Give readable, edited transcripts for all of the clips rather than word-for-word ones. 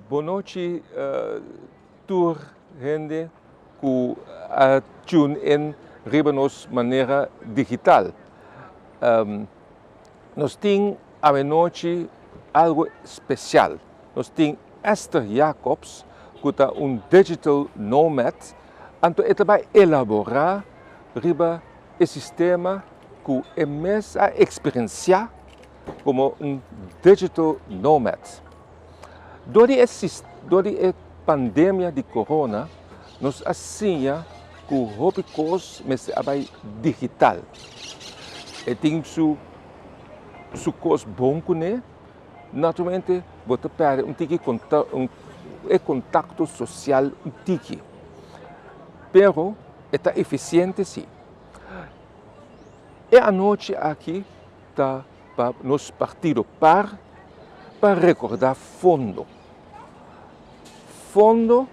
Bonochi tour gente que tune in ribanos maneira digital. Nós temos a noite algo especial. Nós temos Esther Jacobs, que é digital nomad, então ele vai elaborar riba o sistema que é mesmo a experienciar como digital nomad. Durante a pandemia de corona, nos assinha que o hobby course é digital. E tem su course bom com ele, naturalmente, você perde contato social um tiki. Pero, é eficiente sim. E a noite aqui, está para nos partido para recordar fundo. Fundo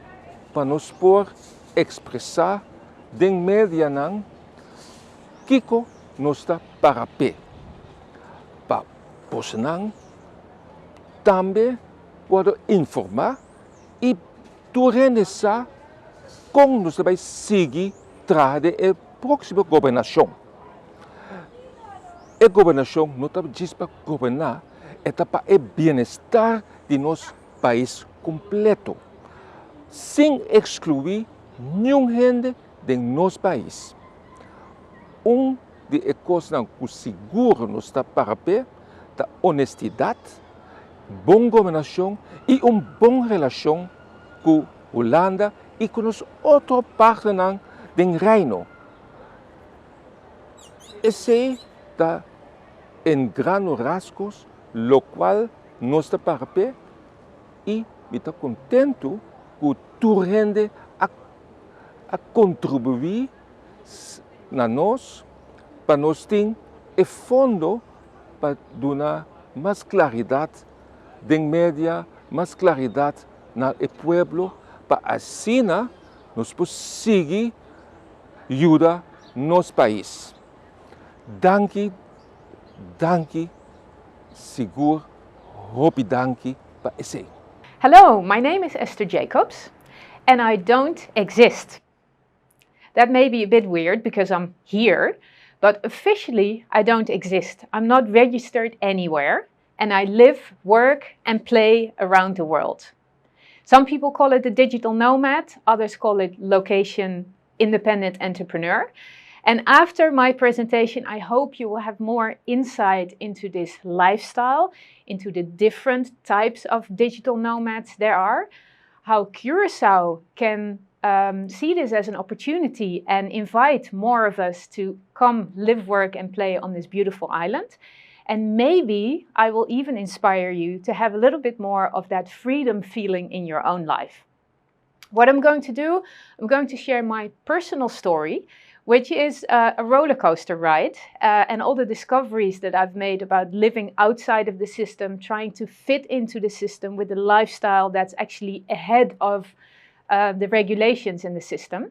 para nos por expressar den media nan kiko nos está para pé. Para posnan também pode informar e durante essa como nos vai seguir trade a próxima governação. A governação não está diz para governar, é para o bem-estar de nosso país completo, sem excluir nenhuma gente de nosso país. De coisas que seguro nos está para pé, da honestidade, boa governação e uma boa relação com a Holanda e com os outros partes do reino. Esse está em grandes rasgos, o qual nós está para pé e está contente que toda a gente a contribuir na nós, para nós ter e fundo para dar mais claridade de média, mais claridade no povo, para assim nós possamos seguir ajudar nosso país. Danke, seguro, danke para esse. Hello, my name is Esther Jacobs and I don't exist. That may be a bit weird because I'm here, but officially I don't exist. I'm not registered anywhere and I live, work and play around the world. Some people call it a digital nomad, others call it location independent entrepreneur. And after my presentation, I hope you will have more insight into this lifestyle, into the different types of digital nomads there are, how Curaçao can see this as an opportunity and invite more of us to come live, work and play on this beautiful island. And maybe I will even inspire you to have a little bit more of that freedom feeling in your own life. What I'm going to do, I'm going to share my personal story, which is a roller coaster ride and all the discoveries that I've made about living outside of the system, trying to fit into the system with a lifestyle that's actually ahead of the regulations in the system.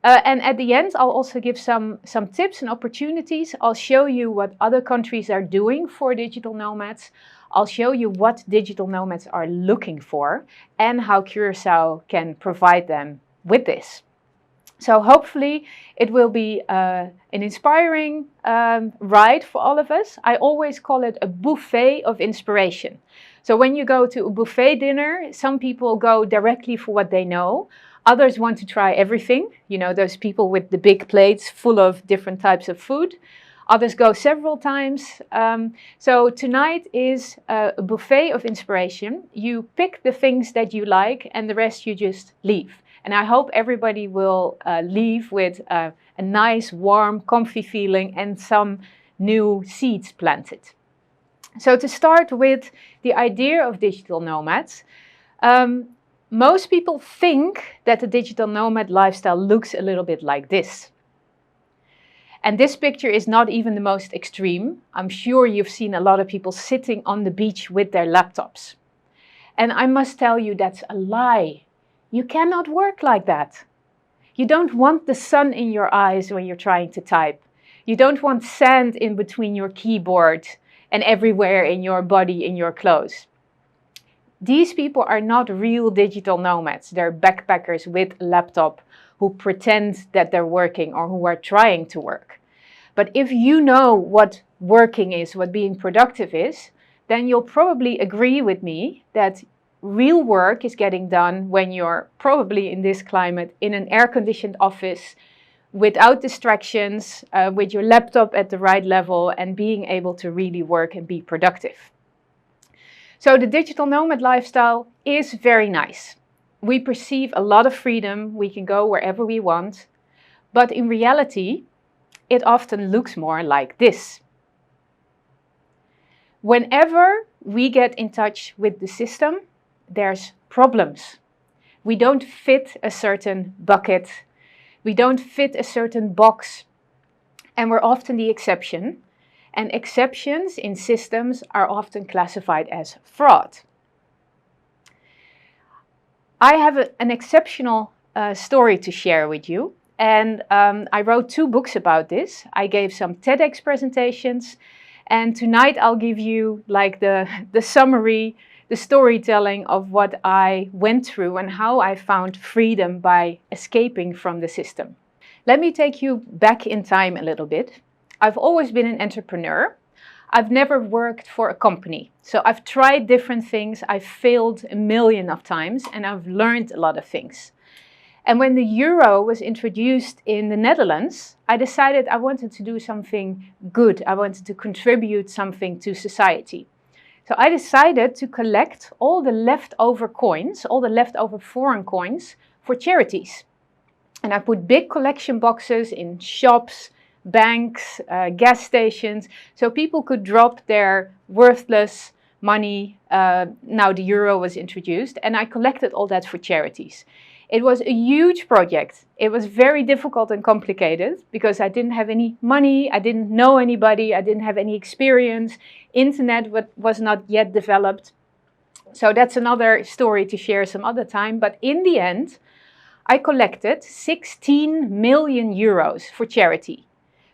And at the end, I'll also give some tips and opportunities. I'll show you what other countries are doing for digital nomads. I'll show you what digital nomads are looking for and how Curaçao can provide them with this. So hopefully it will be an inspiring ride for all of us. I always call it a buffet of inspiration. So when you go to a buffet dinner, some people go directly for what they know. Others want to try everything. You know, those people with the big plates full of different types of food. Others go several times. So tonight is a buffet of inspiration. You pick the things that you like and the rest you just leave. And I hope everybody will leave with a nice, warm, comfy feeling and some new seeds planted. So to start with the idea of digital nomads, most people think that the digital nomad lifestyle looks a little bit like this. And this picture is not even the most extreme. I'm sure you've seen a lot of people sitting on the beach with their laptops. And I must tell you that's a lie. You cannot work like that. You don't want the sun in your eyes when you're trying to type. You don't want sand in between your keyboard and everywhere in your body, in your clothes. These people are not real digital nomads. They're backpackers with a laptop who pretend that they're working or who are trying to work. But if you know what working is, what being productive is, then you'll probably agree with me that real work is getting done when you're probably in this climate in an air-conditioned office without distractions, with your laptop at the right level and being able to really work and be productive. So the digital nomad lifestyle is very nice. We perceive a lot of freedom, we can go wherever we want, but in reality, it often looks more like this. Whenever we get in touch with the system, there's problems. We don't fit a certain bucket, we don't fit a certain box, and we're often the exception. And exceptions in systems are often classified as fraud. I have an exceptional story to share with you. And I wrote 2 books about this. I gave some TEDx presentations. And tonight I'll give you like the summary, the storytelling of what I went through and how I found freedom by escaping from the system. Let me take you back in time a little bit. I've always been an entrepreneur. I've never worked for a company. So I've tried different things. I've failed a million of times and I've learned a lot of things. And when the euro was introduced in the Netherlands, I decided I wanted to do something good. I wanted to contribute something to society. So I decided to collect all the leftover coins, all the leftover foreign coins for charities. And I put big collection boxes in shops, banks, gas stations, so people could drop their worthless money. Now the euro was introduced, and I collected all that for charities. It was a huge project. It was very difficult and complicated because I didn't have any money, I didn't know anybody, I didn't have any experience. Internet was not yet developed. So that's another story to share some other time. But in the end, I collected 16 million euros for charity,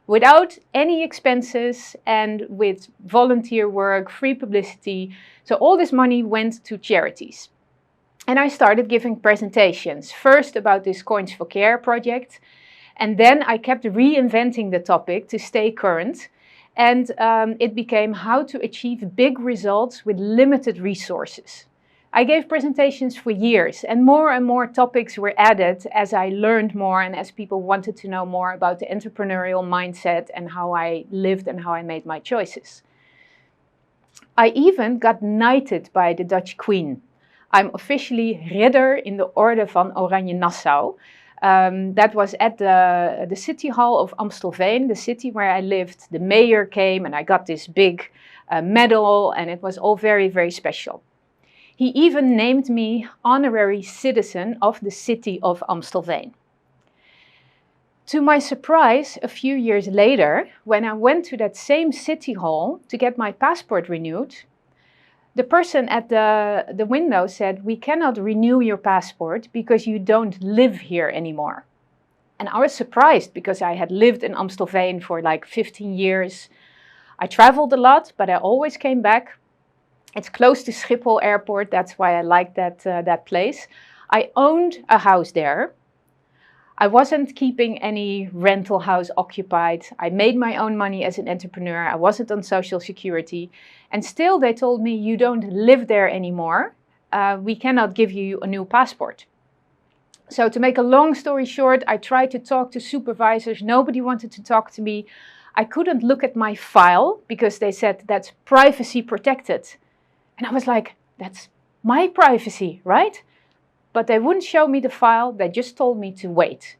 without any expenses and with volunteer work, free publicity. So all this money went to charities. And I started giving presentations, first about this Coins for Care project, and then I kept reinventing the topic to stay current. And it became how to achieve big results with limited resources. I gave presentations for years, and more topics were added as I learned more and as people wanted to know more about the entrepreneurial mindset and how I lived and how I made my choices. I even got knighted by the Dutch Queen. I'm officially Ridder in the Orde van Oranje Nassau. That was at the City Hall of Amstelveen, the city where I lived. The mayor came and I got this big medal, and it was all very, very special. He even named me honorary citizen of the city of Amstelveen. To my surprise, a few years later, when I went to that same city hall to get my passport renewed, the person at the window said, "We cannot renew your passport because you don't live here anymore." And I was surprised because I had lived in Amstelveen for like 15 years. I traveled a lot, but I always came back. It's close to Schiphol Airport, that's why I like that place. I owned a house there. I wasn't keeping any rental house occupied. I made my own money as an entrepreneur. I wasn't on Social Security. And still they told me, "You don't live there anymore. We cannot give you a new passport." So to make a long story short, I tried to talk to supervisors. Nobody wanted to talk to me. I couldn't look at my file because they said that's privacy protected. And I was like, that's my privacy, right? But they wouldn't show me the file. They just told me to wait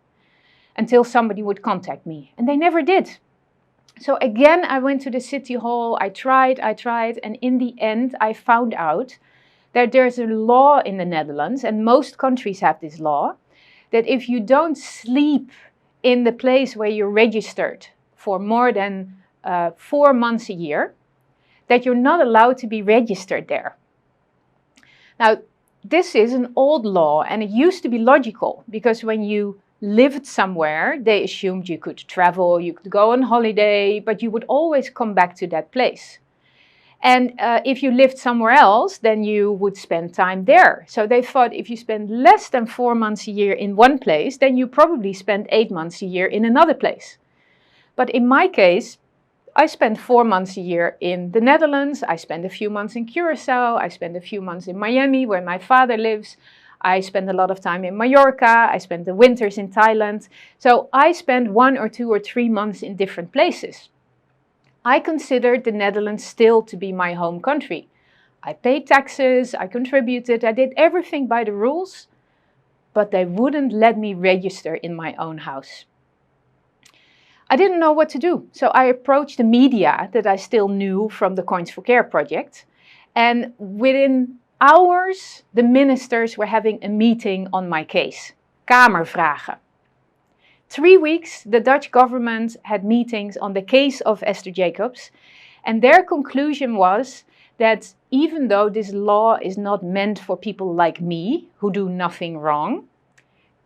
until somebody would contact me. And they never did. So again, I went to the city hall. I tried. And in the end, I found out that there's a law in the Netherlands, and most countries have this law, that if you don't sleep in the place where you're registered for more than 4 months a year, that you're not allowed to be registered there. Now, this is an old law, and it used to be logical because when you lived somewhere, they assumed you could travel, you could go on holiday, but you would always come back to that place. And if you lived somewhere else, then you would spend time there. So they thought if you spend less than 4 months a year in one place, then you probably spend 8 months a year in another place. But in my case, I spend 4 months a year in the Netherlands. I spend a few months in Curacao. I spend a few months in Miami, where my father lives. I spend a lot of time in Mallorca. I spend the winters in Thailand. So I spend 1 or 2 or 3 months in different places. I considered the Netherlands still to be my home country. I paid taxes, I contributed, I did everything by the rules, but they wouldn't let me register in my own house. I didn't know what to do, so I approached the media that I still knew from the Coins for Care project, and within hours the ministers were having a meeting on my case. Kamervragen. 3 weeks, the Dutch government had meetings on the case of Esther Jacobs, and their conclusion was that even though this law is not meant for people like me, who do nothing wrong,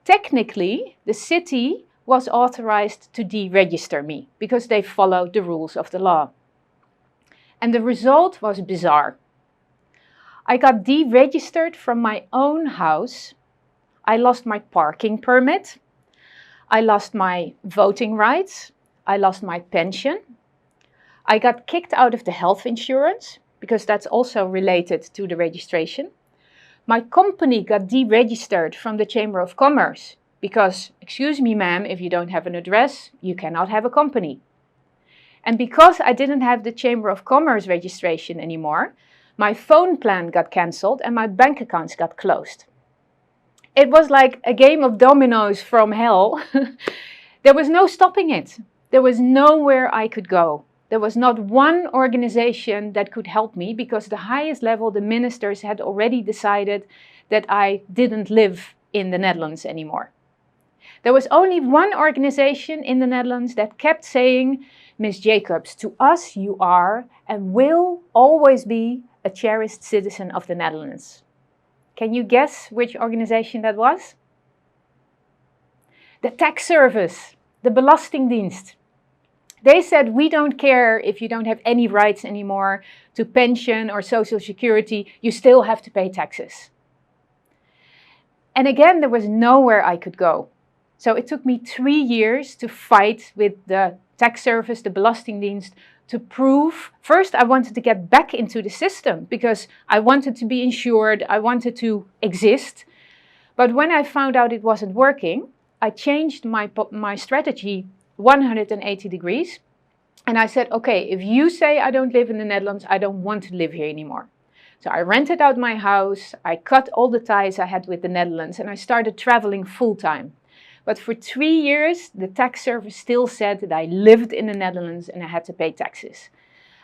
technically the city was authorized to deregister me, because they followed the rules of the law. And the result was bizarre. I got deregistered from my own house. I lost my parking permit. I lost my voting rights, I lost my pension, I got kicked out of the health insurance, because that's also related to the registration. My company got deregistered from the Chamber of Commerce, because, excuse me ma'am, if you don't have an address, you cannot have a company. And because I didn't have the Chamber of Commerce registration anymore, my phone plan got cancelled and my bank accounts got closed. It was like a game of dominoes from hell. There was no stopping it. There was nowhere I could go. There was not one organization that could help me, because the highest level, the ministers, had already decided that I didn't live in the Netherlands anymore. There was only one organization in the Netherlands that kept saying, Ms. Jacobs, to us you are and will always be a cherished citizen of the Netherlands. Can you guess which organization that was? The tax service, the Belastingdienst. They said, we don't care if you don't have any rights anymore to pension or social security, you still have to pay taxes. And again, there was nowhere I could go. So it took me 3 years to fight with the tax service, the Belastingdienst, to prove, first I wanted to get back into the system because I wanted to be insured, I wanted to exist. But when I found out it wasn't working, I changed my strategy 180 degrees. And I said, okay, if you say I don't live in the Netherlands, I don't want to live here anymore. So I rented out my house, I cut all the ties I had with the Netherlands, and I started traveling full time. But for 3 years, the tax service still said that I lived in the Netherlands and I had to pay taxes.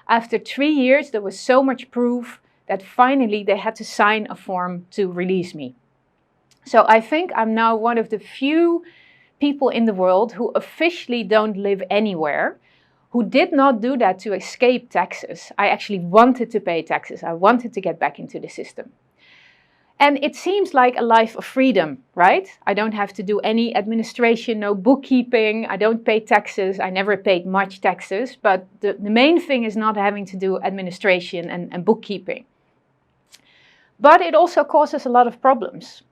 After 3 years, there was so much proof that finally they had to sign a form to release me. So I think I'm now one of the few people in the world who officially don't live anywhere, who did not do that to escape taxes. I actually wanted to pay taxes. I wanted to get back into the system. And it seems like a life of freedom, right? I don't have to do any administration, no bookkeeping. I don't pay taxes. I never paid much taxes. But the main thing is not having to do administration and bookkeeping. But it also causes a lot of problems.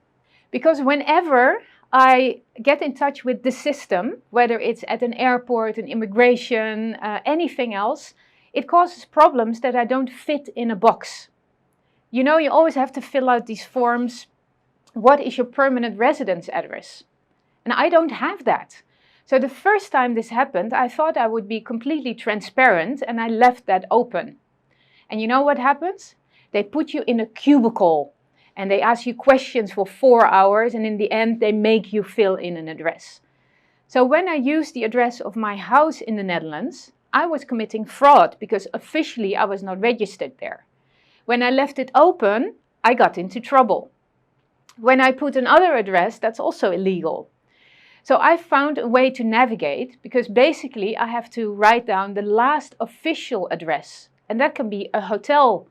Because whenever I get in touch with the system, whether it's at an airport, an immigration, anything else, it causes problems that I don't fit in a box. You know, you always have to fill out these forms. What is your permanent residence address? And I don't have that. So the first time this happened, I thought I would be completely transparent and I left that open. And you know what happens? They put you in a cubicle and they ask you questions for 4 hours and in the end they make you fill in an address. So when I used the address of my house in the Netherlands, I was committing fraud because officially I was not registered there. When I left it open, I got into trouble. When I put another address, that's also illegal. So I found a way to navigate because basically I have to write down the last official address. And that can be a hotel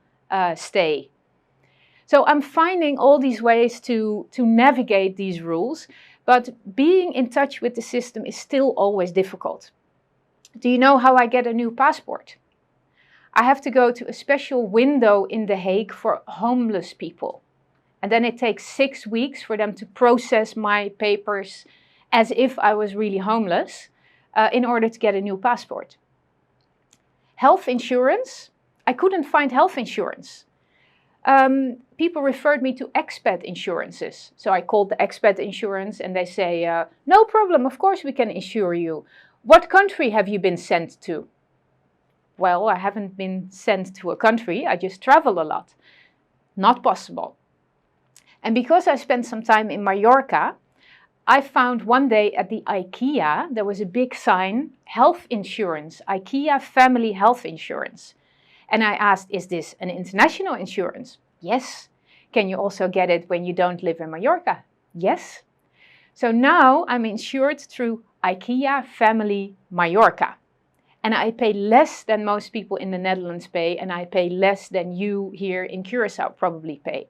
stay. So I'm finding all these ways to navigate these rules, but being in touch with the system is still always difficult. Do you know how I get a new passport? I have to go to a special window in The Hague for homeless people. And then it takes 6 weeks for them to process my papers as if I was really homeless in order to get a new passport. Health insurance, I couldn't find health insurance. People referred me to expat insurances. So I called the expat insurance and they say, no problem, of course we can insure you. What country have you been sent to? Well, I haven't been sent to a country, I just travel a lot. Not possible. And because I spent some time in Mallorca, I found one day at the IKEA, there was a big sign, health insurance, IKEA family health insurance. And I asked, is this an international insurance? Yes. Can you also get it when you don't live in Mallorca? Yes. So now I'm insured through IKEA Family Mallorca. And I pay less than most people in the Netherlands pay, and I pay less than you here in Curacao probably pay.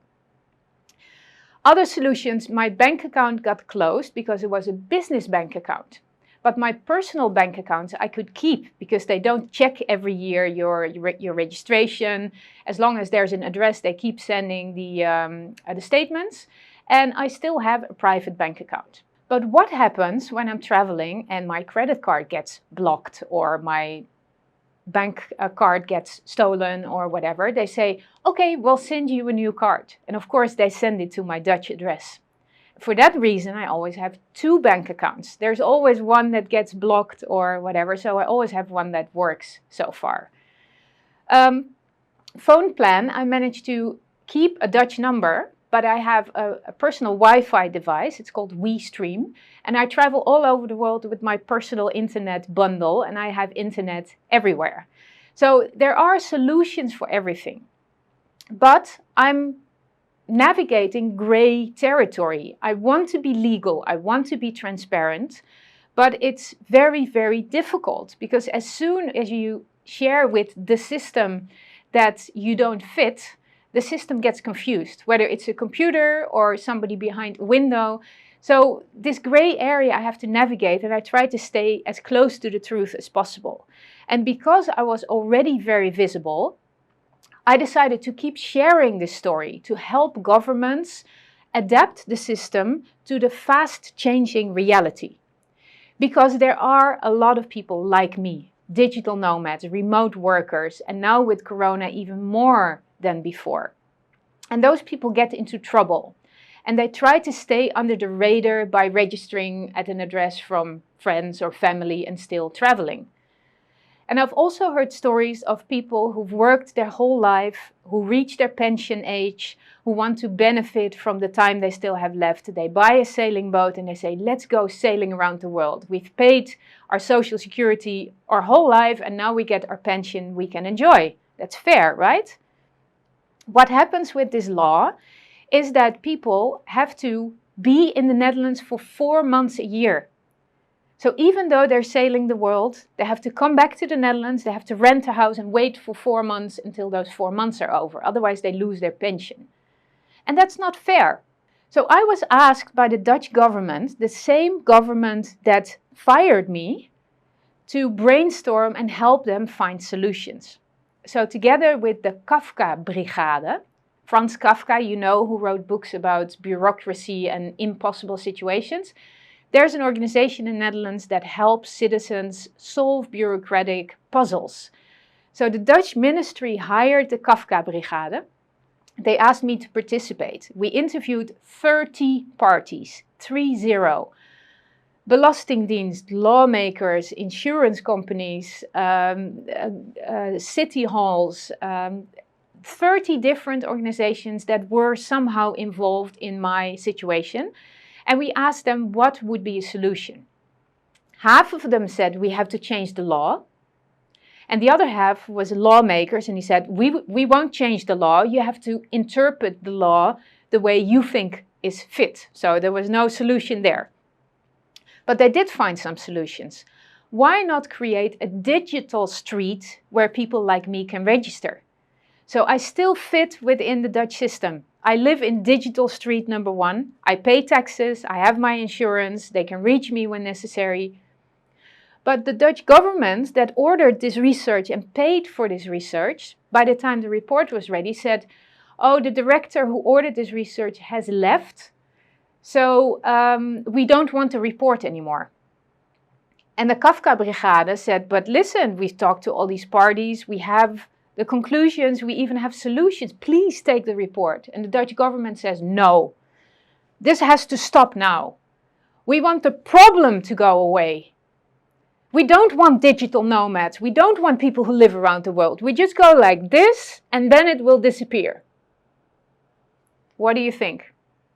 Other solutions, my bank account got closed because it was a business bank account. But my personal bank accounts I could keep because they don't check every year your registration. As long as there's an address, they keep sending the statements. And I still have a private bank account. But what happens when I'm traveling and my credit card gets blocked or my bank card gets stolen or whatever? They say, okay, we'll send you a new card. And of course, they send it to my Dutch address. For that reason, I always have 2 bank accounts. There's always one that gets blocked or whatever, so I always have one that works so far. Phone plan, I managed to keep a Dutch number, but I have a personal Wi-Fi device. It's called WeStream, and I travel all over the world with my personal internet bundle, and I have internet everywhere. So there are solutions for everything, but I'm navigating gray territory. I want to be legal, I want to be transparent, but it's very, very difficult because as soon as you share with the system that you don't fit, the system gets confused, whether it's a computer or somebody behind a window. So this gray area I have to navigate, and I try to stay as close to the truth as possible. And because I was already very visible, I decided to keep sharing this story to help governments adapt the system to the fast-changing reality. Because there are a lot of people like me, digital nomads, remote workers, and now with Corona even more than before. And those people get into trouble. And they try to stay under the radar by registering at an address from friends or family and still traveling. And I've also heard stories of people who've worked their whole life, who reach their pension age, who want to benefit from the time they still have left. They buy a sailing boat and they say, let's go sailing around the world. We've paid our social security our whole life and now we get our pension we can enjoy. That's fair, right? What happens with this law is that people have to be in the Netherlands for 4 months a year. So even though they're sailing the world, they have to come back to the Netherlands, they have to rent a house and wait for 4 months until those 4 months are over. Otherwise they lose their pension. And that's not fair. So I was asked by the Dutch government, the same government that fired me, to brainstorm and help them find solutions. So together with the Kafka Brigade, Franz Kafka, you know, who wrote books about bureaucracy and impossible situations, there's an organization in the Netherlands that helps citizens solve bureaucratic puzzles. So the Dutch ministry hired the Kafka Brigade. They asked me to participate. We interviewed 30 parties, 30. Belastingdienst, lawmakers, insurance companies, city halls, 30 different organizations that were somehow involved in my situation. And we asked them what would be a solution. Half of them said we have to change the law. And the other half was lawmakers, and he said, we won't change the law. You have to interpret the law the way you think is fit. So there was no solution there. But they did find some solutions. Why not create a digital street where people like me can register? So I still fit within the Dutch system. I live in digital street number 1. I pay taxes, I have my insurance, they can reach me when necessary. But the Dutch government that ordered this research and paid for this research, by the time the report was ready, said, oh, the director who ordered this research has left, so we don't want the report anymore. And the Kafka Brigade said, but listen, we've talked to all these parties, we have the conclusions, we even have solutions, please take the report. And the Dutch government says, no, this has to stop now. We want the problem to go away. We don't want digital nomads, we don't want people who live around the world. We just go like this and then it will disappear. What do you think?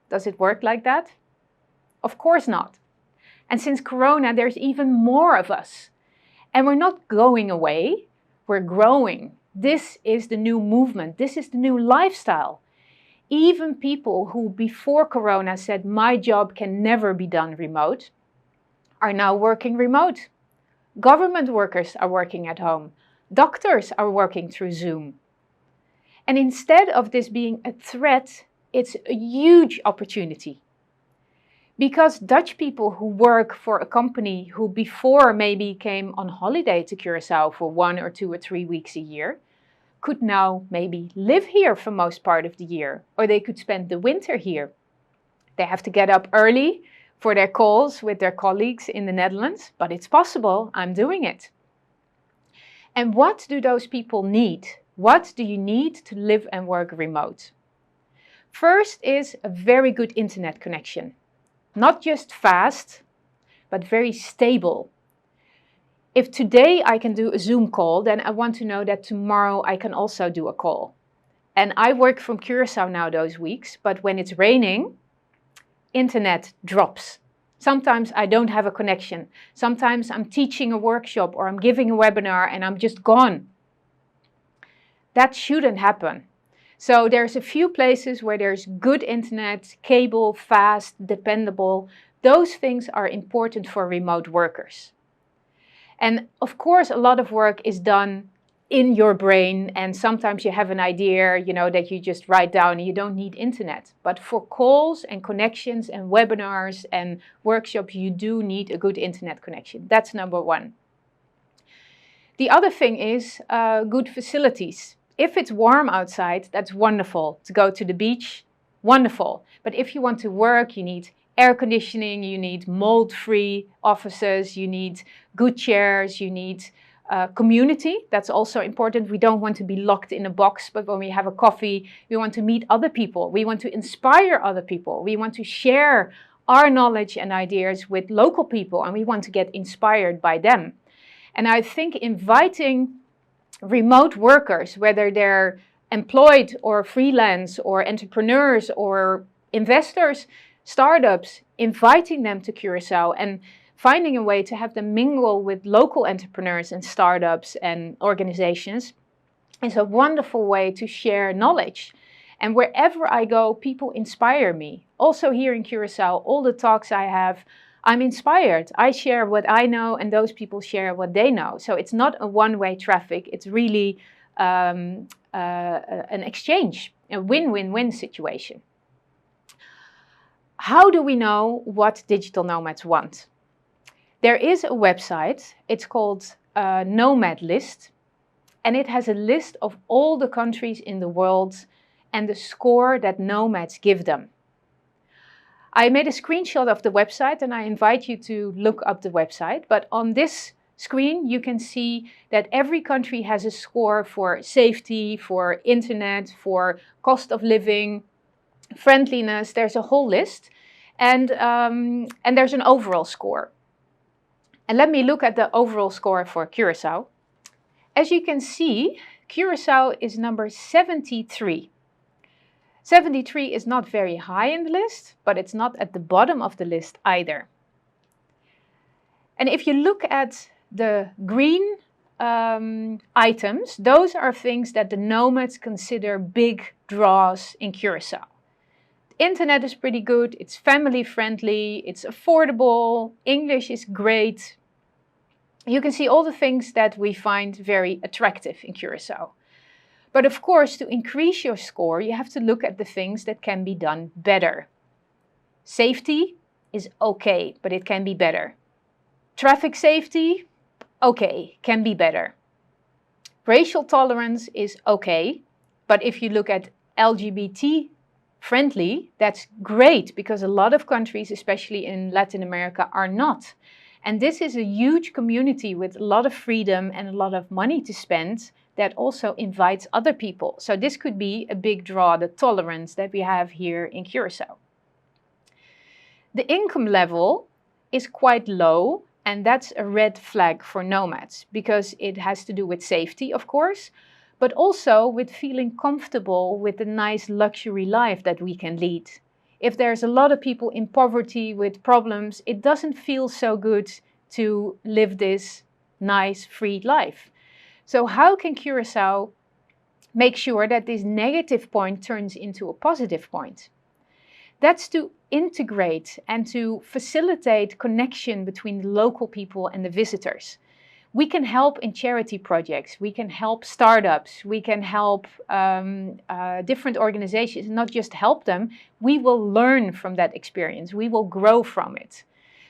Does it work like that? Of course not. And since Corona, there's even more of us. And we're not going away, we're growing. This is the new movement. This is the new lifestyle. Even people who before Corona said, my job can never be done remote, are now working remote. Government workers are working at home. Doctors are working through Zoom. And instead of this being a threat, it's a huge opportunity. Because Dutch people who work for a company who before maybe came on holiday to Curacao for 1 or 2 or 3 weeks a year, could now maybe live here for most part of the year, or they could spend the winter here. They have to get up early for their calls with their colleagues in the Netherlands, but it's possible, I'm doing it. And what do those people need? What do you need to live and work remote? First is a very good internet connection. Not just fast, but very stable. If today I can do a Zoom call, then I want to know that tomorrow I can also do a call. And I work from Curacao now those weeks, but when it's raining, internet drops. Sometimes I don't have a connection. Sometimes I'm teaching a workshop or I'm giving a webinar and I'm just gone. That shouldn't happen. So there's a few places where there's good internet, cable, fast, dependable. Those things are important for remote workers. And of course, a lot of work is done in your brain, and sometimes you have an idea, that you just write down and you don't need internet. But for calls and connections and webinars and workshops, you do need a good internet connection. That's number one. The other thing is good facilities. If it's warm outside, that's wonderful. To go to the beach, wonderful. But if you want to work, you need air conditioning, you need mold-free offices, you need good chairs, you need community. That's also important. We don't want to be locked in a box, but when we have a coffee, we want to meet other people. We want to inspire other people. We want to share our knowledge and ideas with local people, and we want to get inspired by them. And I think inviting remote workers, whether they're employed or freelance or entrepreneurs or investors, startups, inviting them to Curacao and finding a way to have them mingle with local entrepreneurs and startups and organizations is a wonderful way to share knowledge. And wherever I go, people inspire me. Also here in Curacao, all the talks I have, I'm inspired. I share what I know and those people share what they know. So it's not a one-way traffic. It's really an exchange, a win-win-win situation. How do we know what digital nomads want? There is a website. It's called Nomad List. And it has a list of all the countries in the world and the score that nomads give them. I made a screenshot of the website and I invite you to look up the website. But on this screen, you can see that every country has a score for safety, for internet, for cost of living, friendliness. There's a whole list. And there's an overall score. And let me look at the overall score for Curacao. As you can see, Curacao is number 73. 73 is not very high in the list, but it's not at the bottom of the list either. And if you look at the green items, those are things that the nomads consider big draws in Curacao. The internet is pretty good, it's family friendly, it's affordable, English is great. You can see all the things that we find very attractive in Curacao. But of course, to increase your score, you have to look at the things that can be done better. Safety is okay, but it can be better. Traffic safety, okay, can be better. Racial tolerance is okay, but if you look at LGBT friendly, that's great, because a lot of countries, especially in Latin America, are not. And this is a huge community with a lot of freedom and a lot of money to spend that also invites other people. So this could be a big draw, the tolerance that we have here in Curacao. The income level is quite low, and that's a red flag for nomads, because it has to do with safety, of course, but also with feeling comfortable with the nice luxury life that we can lead. If there's a lot of people in poverty with problems, it doesn't feel so good to live this nice, free life. So how can Curacao make sure that this negative point turns into a positive point? That's to integrate and to facilitate connection between the local people and the visitors. We can help in charity projects, we can help startups, we can help different organizations, not just help them, we will learn from that experience, we will grow from it.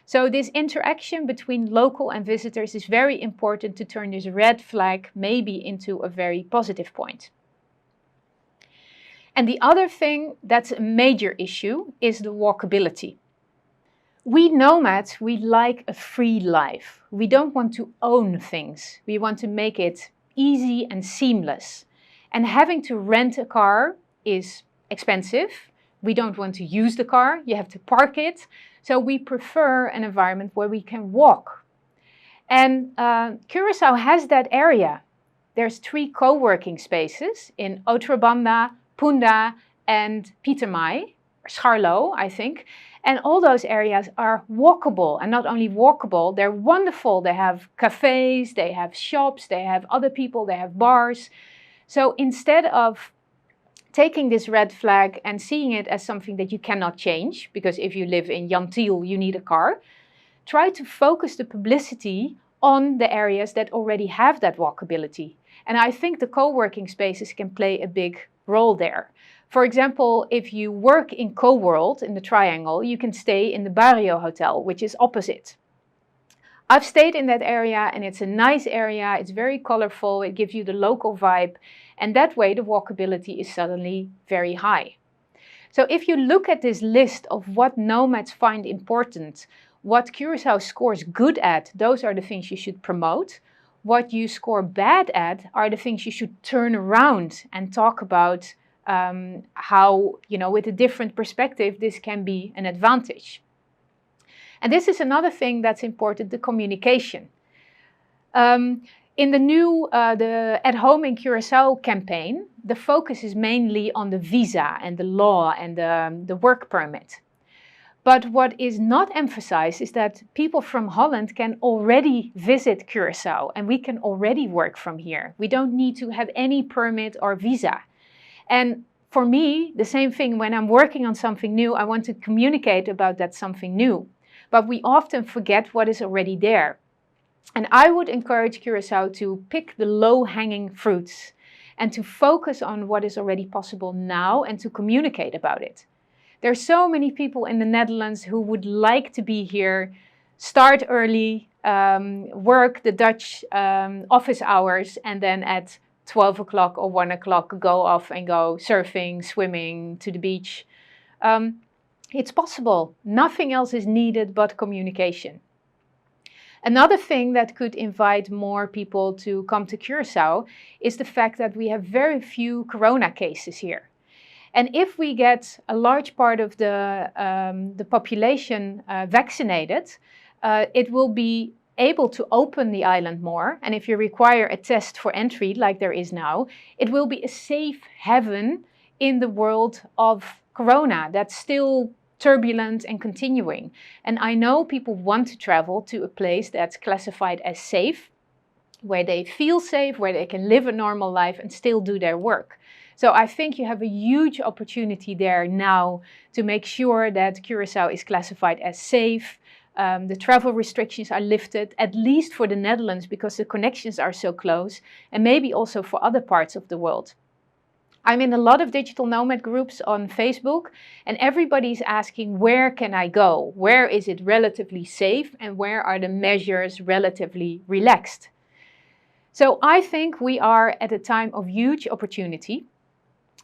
So this interaction between local and visitors is very important to turn this red flag maybe into a very positive point. And the other thing that's a major issue is the walkability. We nomads, we like a free life. We don't want to own things. We want to make it easy and seamless. And having to rent a car is expensive. We don't want to use the car. You have to park it. So we prefer an environment where we can walk. And Curacao has that area. There's 3 co-working spaces in Outrabanda, Punda and Pietermaai, Scharlo, I think. And all those areas are walkable, and not only walkable, they're wonderful. They have cafes, they have shops, they have other people, they have bars. So instead of taking this red flag and seeing it as something that you cannot change, because if you live in Untitled, you need a car, try to focus the publicity on the areas that already have that walkability. And I think the co-working spaces can play a big role there. For example, if you work in Co-World in the Triangle, you can stay in the Barrio Hotel, which is opposite. I've stayed in that area and it's a nice area, it's very colorful, it gives you the local vibe, and that way the walkability is suddenly very high. So if you look at this list of what nomads find important, what Curacao scores good at, those are the things you should promote. What you score bad at are the things you should turn around and talk about how, with a different perspective, this can be an advantage. And this is another thing that's important, the communication. In the new the At Home in Curacao campaign, the focus is mainly on the visa and the law and the work permit. But what is not emphasized is that people from Holland can already visit Curacao and we can already work from here. We don't need to have any permit or visa. And for me, the same thing, when I'm working on something new, I want to communicate about that something new. But we often forget what is already there. And I would encourage Curacao to pick the low-hanging fruits and to focus on what is already possible now and to communicate about it. There are so many people in the Netherlands who would like to be here, start early, work the Dutch office hours, and then at 12 o'clock or 1 o'clock go off and go surfing, swimming, to the beach. It's possible. Nothing else is needed but communication. Another thing that could invite more people to come to Curacao is the fact that we have very few corona cases here. And if we get a large part of the population vaccinated, it will be able to open the island more. And if you require a test for entry, like there is now, it will be a safe haven in the world of corona that's still turbulent and continuing. And I know people want to travel to a place that's classified as safe, where they feel safe, where they can live a normal life and still do their work. So I think you have a huge opportunity there now to make sure that Curacao is classified as safe. The travel restrictions are lifted, at least for the Netherlands, because the connections are so close, and maybe also for other parts of the world. I'm in a lot of digital nomad groups on Facebook, and everybody's asking, where can I go? Where is it relatively safe, and where are the measures relatively relaxed? So I think we are at a time of huge opportunity,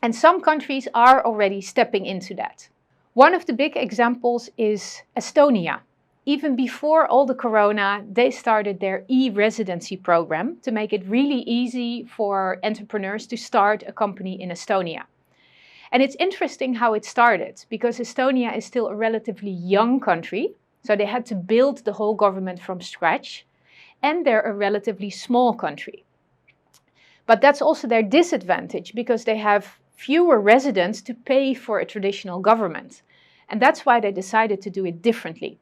and some countries are already stepping into that. One of the big examples is Estonia. Even before all the corona, they started their E-Residency program to make it really easy for entrepreneurs to start a company in Estonia. And it's interesting how it started, because Estonia is still a relatively young country, so they had to build the whole government from scratch, and they're a relatively small country. But that's also their disadvantage, because they have fewer residents to pay for a traditional government. And that's why they decided to do it differently.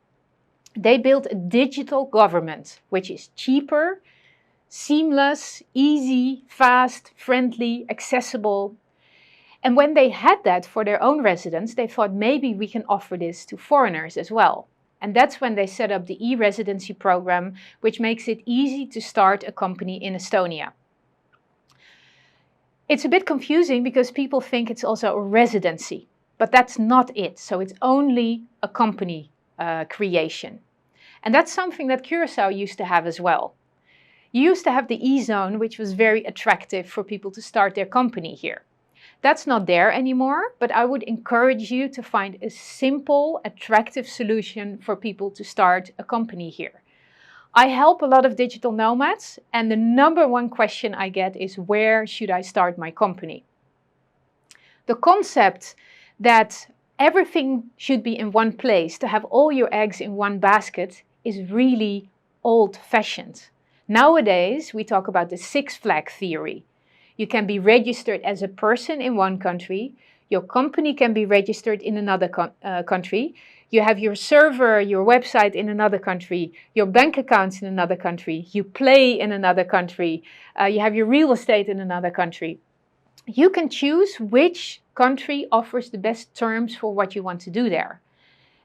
They built a digital government, which is cheaper, seamless, easy, fast, friendly, accessible. And when they had that for their own residents, they thought maybe we can offer this to foreigners as well. And that's when they set up the E-Residency program, which makes it easy to start a company in Estonia. It's a bit confusing because people think it's also a residency, but that's not it. So it's only a company creation. And that's something that Curacao used to have as well. You used to have the E-Zone, which was very attractive for people to start their company here. That's not there anymore, but I would encourage you to find a simple, attractive solution for people to start a company here. I help a lot of digital nomads, and the number one question I get is, where should I start my company? The concept that everything should be in one place, to have all your eggs in one basket, is really old-fashioned. Nowadays, we talk about the six-flag theory. You can be registered as a person in one country, your company can be registered in another country, you have your server, your website in another country, your bank accounts in another country, you play in another country, you have your real estate in another country. You can choose which country offers the best terms for what you want to do there.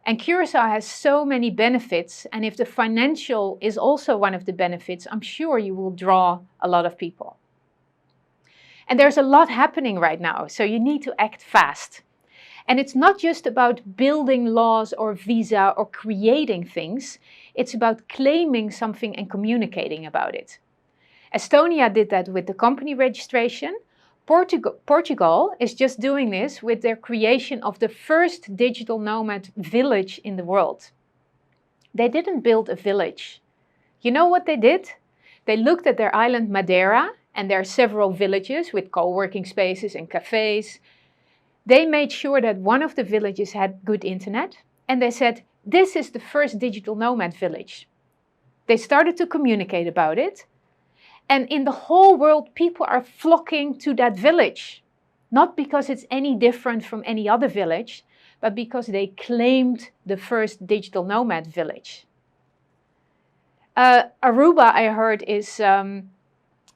And Curacao has so many benefits, and if the financial is also one of the benefits, I'm sure you will draw a lot of people. And there's a lot happening right now, so you need to act fast. And it's not just about building laws or visa or creating things, it's about claiming something and communicating about it. Estonia did that with the company registration. Portugal is just doing this with their creation of the first digital nomad village in the world. They didn't build a village. You know what they did? They looked at their island Madeira, and there are several villages with co-working spaces and cafes. They made sure that one of the villages had good internet, and they said, this is the first digital nomad village. They started to communicate about it, and in the whole world, people are flocking to that village. Not because it's any different from any other village, but because they claimed the first digital nomad village. Aruba, I heard, is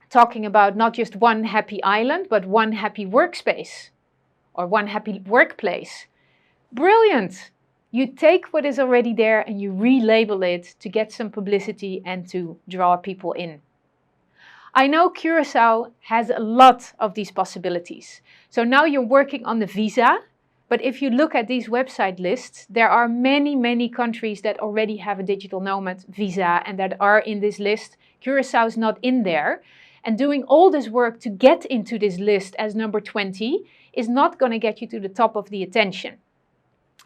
talking about not just one happy island, but one happy workspace or one happy workplace. Brilliant! You take what is already there and you relabel it to get some publicity and to draw people in. I know Curacao has a lot of these possibilities. So now you're working on the visa, but if you look at these website lists, there are many, many countries that already have a digital nomad visa and that are in this list. Curacao is not in there. And doing all this work to get into this list as number 20 is not going to get you to the top of the attention.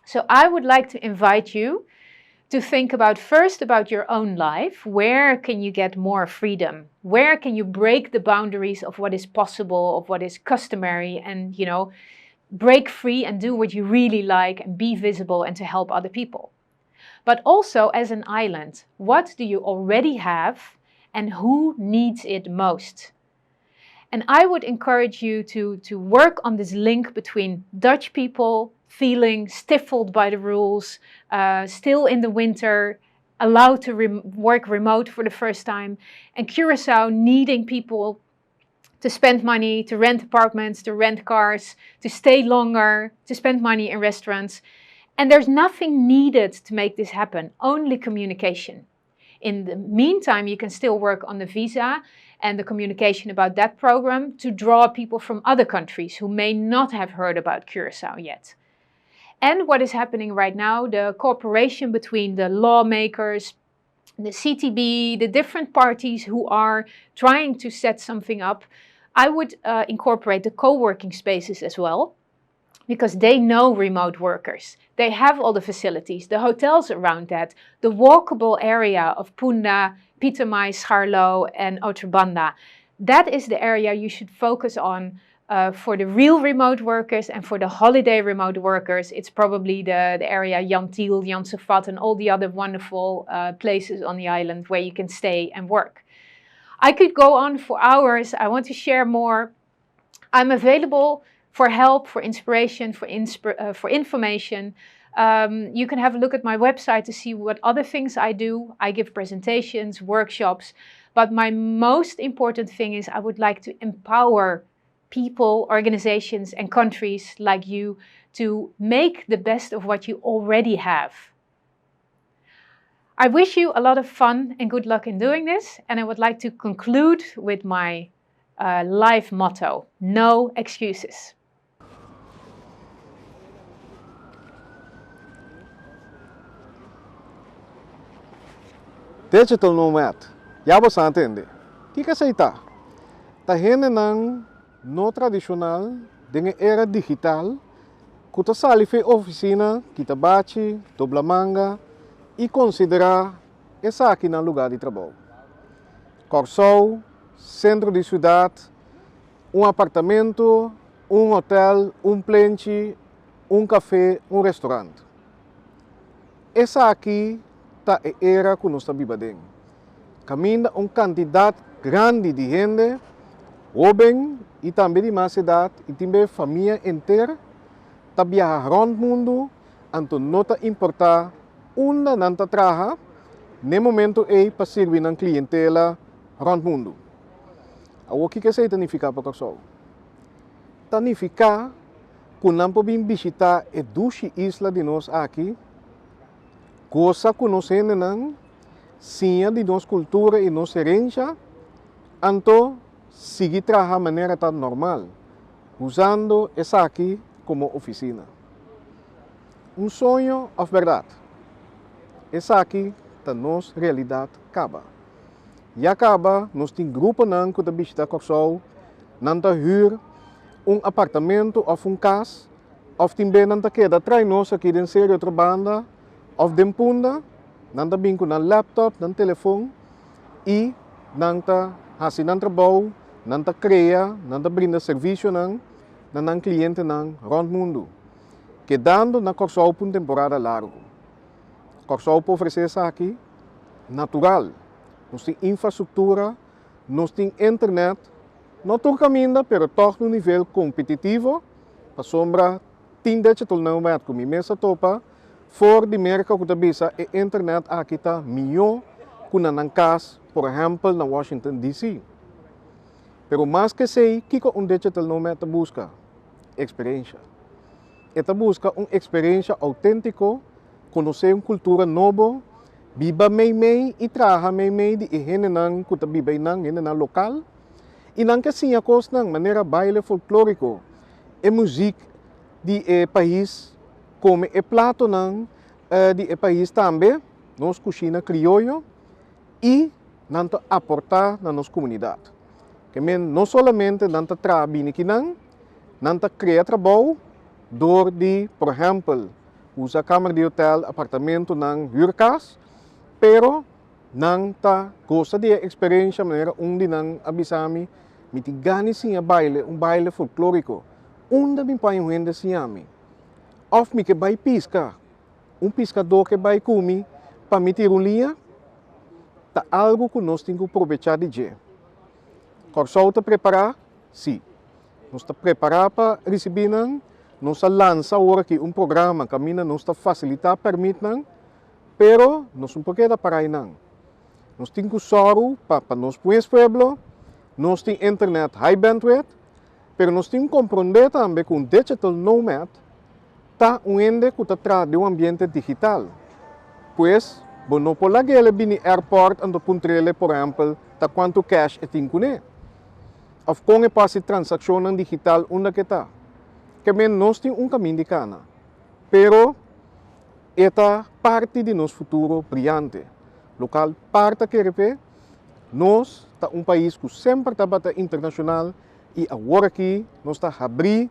So I would like to invite you to think about first about your own life. Where can you get more freedom? Where can you break the boundaries of what is possible, of what is customary, and, you know, break free and do what you really like and be visible and to help other people? But also as an island, what do you already have and who needs it most? And I would encourage you to work on this link between Dutch people feeling stifled by the rules, still in the winter, allowed to work remote for the first time, and Curacao needing people to spend money, to rent apartments, to rent cars, to stay longer, to spend money in restaurants. And there's nothing needed to make this happen, only communication. In the meantime, you can still work on the visa and the communication about that program to draw people from other countries who may not have heard about Curacao yet. And what is happening right now, the cooperation between the lawmakers, the CTB, the different parties who are trying to set something up, I would incorporate the co-working spaces as well, because they know remote workers. They have all the facilities, the hotels around that, the walkable area of Punda, Pitomai, Scharlo and Otrobanda. That is the area you should focus on for the real remote workers, and for the holiday remote workers, it's probably the area Jan Tiel, Jan Sefat and all the other wonderful places on the island where you can stay and work. I could go on for hours. I want to share more. I'm available for help, for inspiration, for information. You can have a look at my website to see what other things I do. I give presentations, workshops, but my most important thing is I would like to empower people, organizations and countries like you to make the best of what you already have. I wish you a lot of fun and good luck in doing this, and I would like to conclude with my life motto: no excuses. Digital Nomad, ya você entende? O que você está? Está indo no tradicional, dengan era digital, que está sali fe oficina, que está bate, dobla manga e considerar essa aqui no lugar de trabalho. Corsol, centro de cidade, apartamento, hotel, plenty, café, restaurante. Essa aqui tá era que nós estamos vivendo. Caminha quantidade grande de gente, jovem e também de mais idade, e também família inteira, tá viajar rond mundo, então não tá importar onde não tá trabalha, no momento para servir na clientela rond mundo. O que isso significa para pessoal? Significa que não podemos visitar a 12 islas de nós aqui, coisa que nós não sim de nossa cultura e nossa herança, então seguir trabalhar de maneira tão normal, usando essa aqui como oficina. Sonho ou verdade? Essa aqui é nossa realidade acaba. E acaba, nós temos grupo que visita Corsol, não huur apartamento ou casa, ou também não queda atrás nós aqui em Série Trabanda, ou de Punda, não bem com laptop, telefone, e não faz trabalho, não cria, não brinda serviço, não cliente rond mundo. Quedando na Corsol por temporada larga. Corsol oferece isso aqui natural. Nós temos infraestrutura, nós temos internet, não todo caminho, mas toch no nível competitivo, para sombra, tem Digital Nomad com minha mesa topa, for de merca que tabisa e internet aqui está melhor que na casa, por exemplo, na Washington DC. Pero mais que sei, que Digital Nomad busca? Experiência. Ele busca experiência autêntica, conhecer uma cultura nova, viva meio e trabalha meio de gente que vive na local, e não que sim a coisa de maneira baile folclórico, e música de país, como é prato de país também, nossa cozinha criolla, e não aportar na nossa comunidade. Que não somente não trabalha aqui, não cria trabalho, door de, por exemplo, usa câmara de hotel, apartamento, huurkas, pero não gosta de experiência maneira onde não avisami, mitigani sim a baile, baile folclórico, onde me põe gente sim a mim. Ou me que vai piscar, pescador que vai comer, para me tirar linha, tá algo que nós temos que aproveitar de dia. Corsol está preparar? Sim. Nós está preparar para receber, nós lança agora aqui programa que nós está facilitar, permite, pero nós não podemos parar aí. Nós temos que usar para nós pueblo, nós temos internet high bandwidth, pero nós temos que compreender também que Digital Nomad está ente que está de ambiente digital. Pois, Bono po lagi ele bini airport ando puntrele, por exemplo, ta quanto cash e tinkune. Of kung e pasi transaksyon ng digital unda kita. Kami nos ting caminho de cana. Pero, esta parte de nosso futuro brilhante. Local parte que repe, nós tá país que sempre tá bata internacional e agora aqui nós tá abrir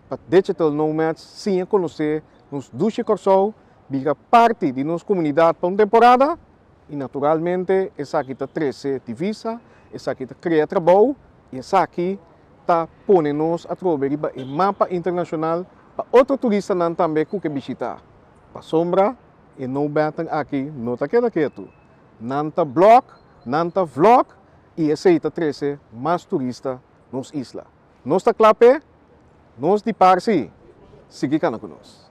para Digital Nomads sem conhecer nos duche corso, biga parte de nossa comunidade para uma temporada e naturalmente essa aqui tá 13 divisa, essa aqui tá cria trabalho e essa aqui tá põe nos a trover o mapa internacional para outro turista não também que visitar. Para sombra e não batem aqui, não tá quieto. Nanta blog, nanta vlog e aceita 13 mais turista nos isla. Nós tá clape, nós de parsi, sige ka na conosco.